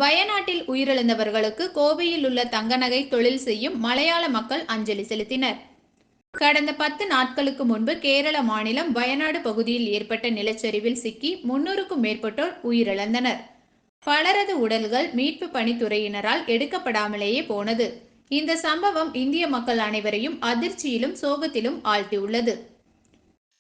வயநாட்டில் உயிரிழந்தவர்களுக்கு கோவையில் உள்ள தங்கநகை தொழில் செய்யும் மலையாள மக்கள் அஞ்சலி செலுத்தினர். கடந்த 10 நாட்களுக்கு முன்பு கேரள மாநிலம் வயநாடு பகுதியில் ஏற்பட்ட நிலச்சரிவில் சிக்கி 300க்கும் மேற்பட்டோர் உயிரிழந்தனர். பலரது உடல்கள் மீட்பு பணித்துறையினரால் எடுக்கப்படாமலேயே போனது. இந்த சம்பவம் இந்திய மக்கள் அனைவரையும் அதிர்ச்சியிலும் சோகத்திலும் ஆழ்த்தியுள்ளது.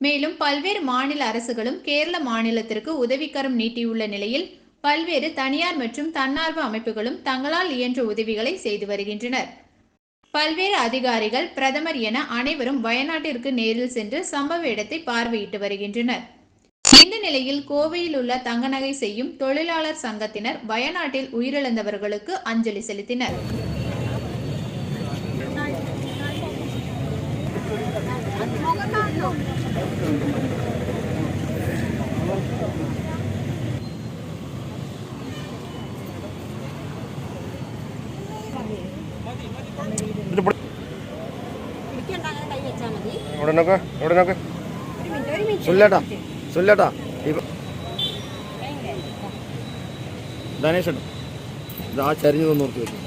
மேலும் பல்வேறு மாநில அரசுகளும் கேரள மாநிலத்திற்கு உதவிக்கரம் நீட்டியுள்ள நிலையில் பல்வேறு தனியார் மற்றும் தன்னார்வ அமைப்புகளும் தங்களால் இயன்ற உதவிகளை செய்து வருகின்றனர். பல்வேறு அதிகாரிகள், பிரதமர் என அனைவரும் வயநாட்டிற்கு நேரில் சென்று சம்பவ இடத்தை பார்வையிட்டு வருகின்றனர். இந்த நிலையில் கோவையில் உள்ள தங்கநகை செய்யும் தொழிலாளர் சங்கத்தினர் வயநாட்டில் உயிரிழந்தவர்களுக்கு அஞ்சலி செலுத்தினர். ധനേഷ് ആ ചരിഞ്ഞു നോക്കി വെച്ചു.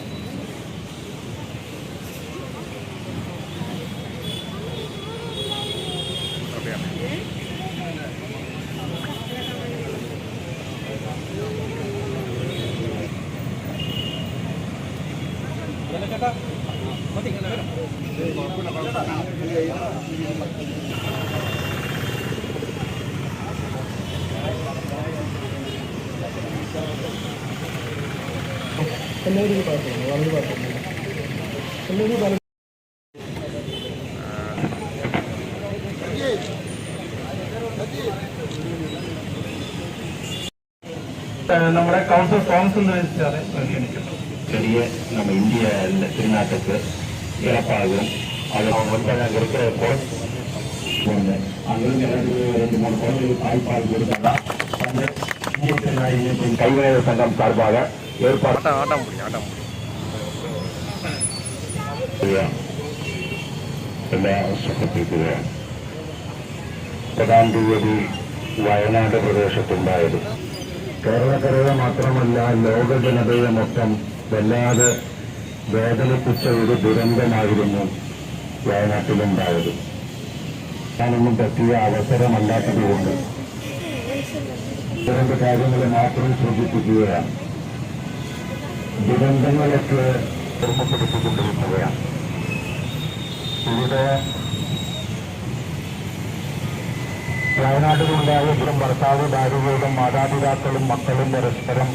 നമ്മുടെ கவுன்சில் പരിഗണിക്കുന്നു. பெரிய நம்ம இந்திய திருநாட்டுக்கு இழப்பாகும். அது ஒன்றாக இருக்கிற அங்கிருந்து 2-3 குழந்தைகள் தாய்ப்பால் கொடுத்தாங்க. அந்த இந்திய திருநாட்டின் கைவினைஞர் சங்கம் சார்பாக ஏற்பாடு ആവശ്യപ്പെട്ടിരിക്കുകയാണ്. 10-ാം തീയതി വയനാട് പ്രദേശത്തുണ്ടായത് കേരളക്കരയെ മാത്രമല്ല ലോക ജനതയെ മൊത്തം വല്ലാതെ വേദനിപ്പിച്ച ഒരു ദുരന്തമായിരുന്നു വയനാട്ടിലുണ്ടായത്. ഞാനൊന്നും പറ്റിയ അവസരമല്ലാത്തതുകൊണ്ട് രണ്ട് കാര്യങ്ങൾ മാത്രം സൂചിപ്പിക്കുകയാണ്. ദുരന്തങ്ങളൊക്കെ ഓർമ്മപ്പെടുത്തിക്കൊണ്ടിരിക്കുകയാണ്. ഇവിടെ വയനാട്ടിലുണ്ടായ ഭർത്താവ് ഭാര്യയോടും മാതാപിതാക്കളും മക്കളും പരസ്പരം